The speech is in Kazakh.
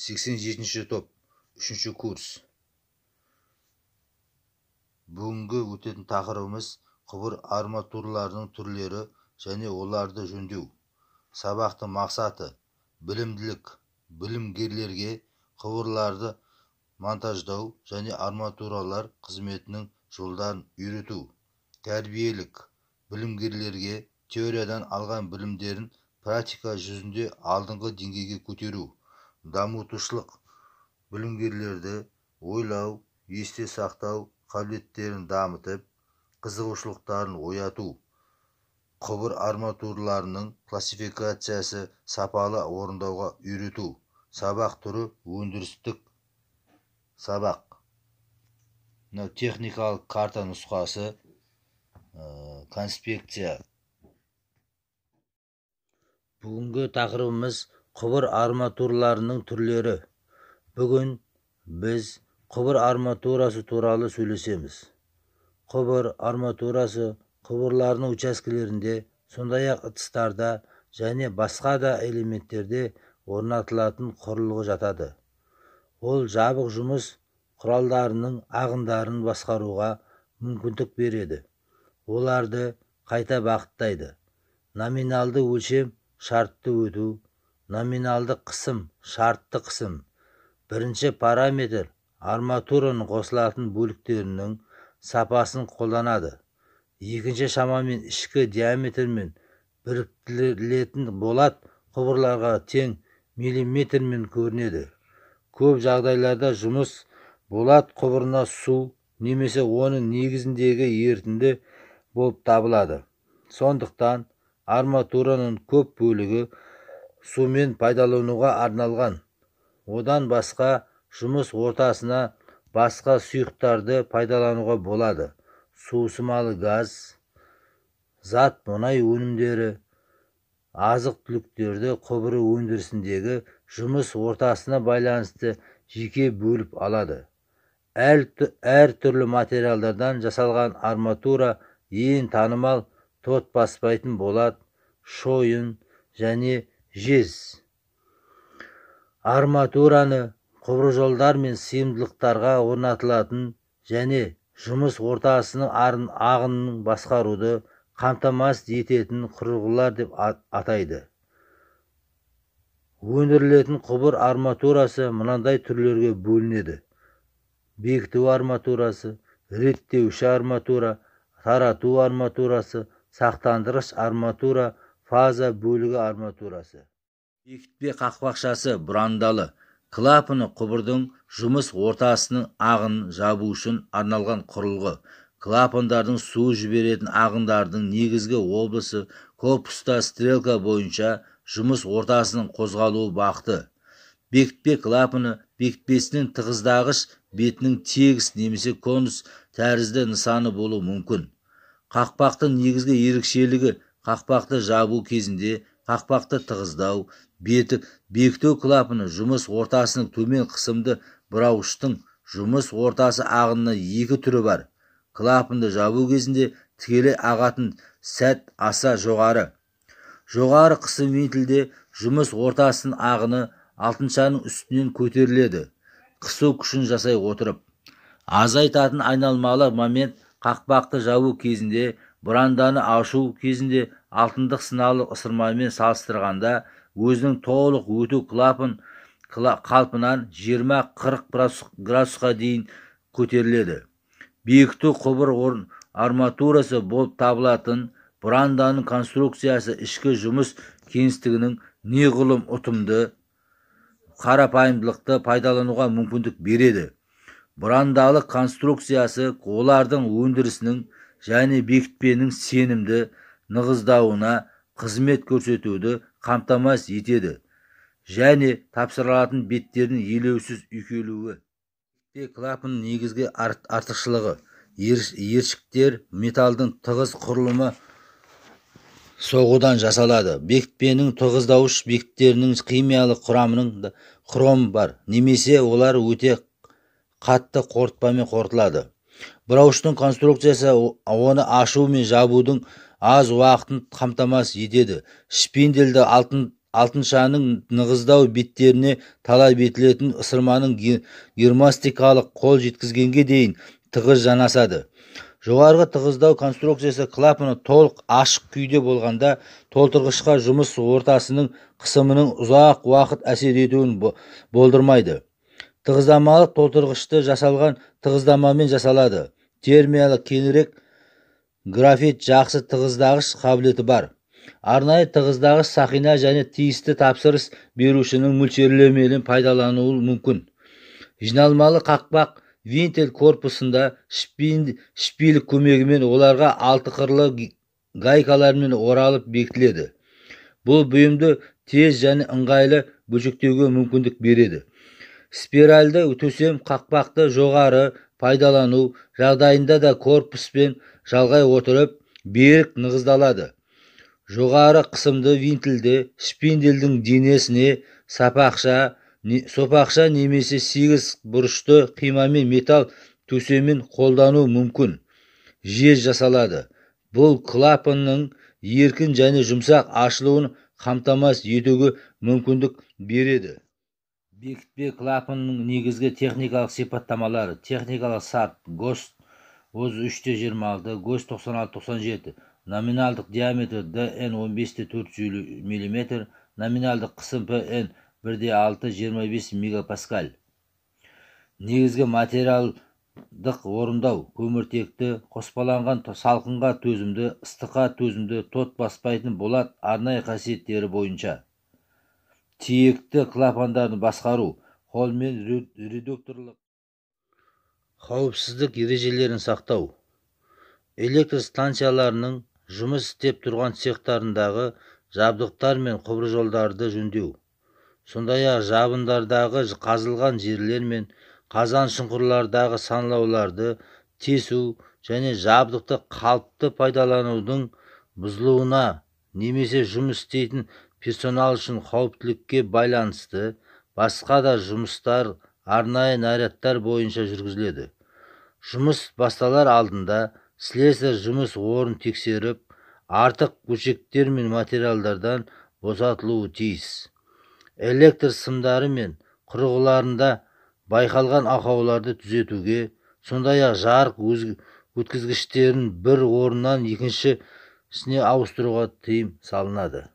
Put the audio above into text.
87 топ, 3 курс. Бүгінгі өтетін тақырыбымыз құбыр арматураларының түрлері және оларды жөндеу. Сабақтың мақсаты білімділік, білімгерлерге құбырларды монтаждау және арматуралар қызметінің жолдарын үйрету. Тәрбиелік, білімгерлерге теориядан алған білімдерін практика жүзінде алдыңғы деңгейге көтеру. Дамытушылық, білімгерлерді ойлау, есте сақтау қабілеттерін дамытып, қызығушылықтарын ояту. Құбыр арматураларының классификациясы сапалы орындауға үйрету. Сабақ түрі өндірістік сабақ. Техникалық карта нұсқасы, конспекция. Бүгінгі тақырыбымыз құбыр арматураларының түрлері. Бүгін біз құбыр арматурасы туралы сөйлесеміз. Құбыр арматурасы құбырлардың учаскелерінде, сондай-ақ ыдыстарда және басқа да элементтерде орнатылатын құрылғы жатады. Ол жабық жұмыс құралдарының ағындарын басқаруға мүмкіндік береді. Оларды қайта бағыттайды. Номиналды өлшем, шартты өту. Номиналды қысым, шартты қысым. Бірінші параметр арматураның қосылатын бөліктерінің сапасын қолданады. Екінші шамамен ішкі диаметрмен біріктірілетін болат құбырларға тең миллиметрмен көрінеді. Көп жағдайларда жұмыс болат құбырына су немесе оның негізіндегі ерітінді болып табылады. Сондықтан арматураның көп бөлігі сумен пайдалануға арналған. Одан басқа жұмыс ортасына басқа сұйықтарды пайдалануға болады. Суысымалы газ, зат мұнай өнімдері, азық-түліктерді құбыры өндірісіндегі жұмыс ортасына байланысты жеке бөліп алады. Әр түрлі материалдардан жасалған арматура ең танымал тот баспайтын болат, шойын және жез. Арматураны құбыржолдар мен сыйымдылықтарға орнатылатын және жұмыс ортасының ағынын басқаруды қамтамасыз ететін құрылғылар деп атайды. Өндірілетін құбыр арматурасы мынандай түрлерге бөлінеді. Бекіту арматурасы, реттеуші арматура, тарату арматурасы, сақтандырғыш арматура, фаза бөлігі арматурасы. Бекітпе қақпақшасы бұрандалы. Клапаны құбырдың жұмыс ортасының ағынын жабу үшін арналған құрылғы. Клапандардың су жіберетін ағындардың негізгі облысы корпуста стрелка бойынша жұмыс ортасының қозғалуы бағыты. Бекітпе клапаны бекітпесінің тығыздағыш бетінің тегіс немесе конус тәрізді нысаны болуы мүмкін. Қақпақтың негізгі ерекшелігі қақпақты жабу кезінде қақпақты тығыздау. Бекіту клапаны жұмыс ортасының төмен қысымды бұрауыштың жұмыс ортасы ағынына екі түрі бар. Клапанды жабу кезінде тікелей ағатын сәт аса жоғары. Жоғары қысым вентилде жұмыс ортасының ағыны алтыншаның үстінен көтеріледі. Қысу күшін жасай отырып. Азайтатын айналмалы момент қақпақты жабу кезінде, бұранданы ашу кезінде алтындық сыналы ысырмамен салыстырғанда өзінің толық өту клапан қалпынан 20-40 градусқа дейін көтеріледі. Бекіту құбыр арматурасы болып табылатын бұранданың конструкциясы ішкі жұмыс кеңістігінің неғұрлым ұтымды, қарапайымдылықты пайдалануға мүмкіндік береді. Бұрандалық конструкциясы олардың өндірісінің және бекітпенің сенімді нығыздауына қызмет көрсетуді қамтамасыз етеді және тапсырылатын беттердің елеусіз үйкелуі. Клапанның негізгі артықшылығы: ершіктер металдың тығыз құрылымы соғудан жасалады. Бекітпенің тығыздауыш бекіттерінің химиялық құрамының хром бар, немесе олар өте қатты қорытпамен қорытылады. Бұрауыштың конструкциясы оны ашу мен жабудың аз уақытын қамтамасыз етеді. Шпинделді алтыншаның нығыздау беттеріне талап етілетін ысырманың гермастикалық қол жеткізгенге дейін тығыз жанасады. Жоғарғы тығыздау конструкциясы клапаны толық ашық күйде болғанда толтырғышқа жұмыс ортасының қысымының ұзақ уақыт әсер етуін болдырмайды. Тығыздамалық толтырғышты жасалған тығыздамамен жасалады. Термиялы кеңірек графит жақсы тығыздағыш қабілеті бар. Арнайы тығыздағыш сақина және тиісті тапсырыс берушінің мөлшерлемелерін пайдалануы мүмкін. Жиналмалы қақпақ винтель корпусында шпилік көмегімен оларға алты қырлы гайкалармен оралып бекітіледі. Бұл бұйымды тез және ыңғайлы бөлшектеуге мүмкіндік береді. Спиральді төсем қақпақты жоғары пайдалану жағдайында да корпуспен жалғай отырып берік нығыздалады. Жоғары қысымды винтельді шпинделдің денесіне сопақша немесе 8 бұрышты қимамен металл төсемін қолдану мүмкін. Жез жасалады. Бұл клапанның еркін және жұмсақ ашылуын қамтамасыз етуге мүмкіндік береді. Бекітпе клапанның негізгі техникалық сипаттамалары: техникалық сарт ГОСТ 33-26, ГОСТ 96-97, номиналдық диаметр ДН 15-400 мм, номиналдық қысым ПН 1,6-25 мегапаскаль. Негізгі материалдық орындау: көміртекті, қоспаланған, салқынға төзімді, ыстыққа төзімді, тот баспайтын болат арнайы қасиеттері бойынша. Тиекті клапандарды басқару: қолмен редукторлық қауіпсіздік ережелерін сақтау. Электр станцияларының жұмыс істеп тұрған цехтарындағы жабдықтар мен құбыржолдарды жөндеу. Сондай-ақ жабындардағы қазылған жерлер мен қазан шұңқырлардағы санлауларды тесу және жабдықты қалыпты пайдаланудың бұзылуына немесе жұмыс істейтін персонал үшін қауіптілікке байланысты басқа да жұмыстар арнайы нарядтар бойынша жүргізіледі. Жұмыс басталар алдында слесарь жұмыс орнын тексеріп, артық бөлшектер мен материалдардан босатылуы тиіс. Электр сымдары мен құрылғыларында байқалған ақауларды түзетуге, сондай-ақ жарық өткізгіштерін бір орыннан екіншісіне ауыстыруға тыйым салынады.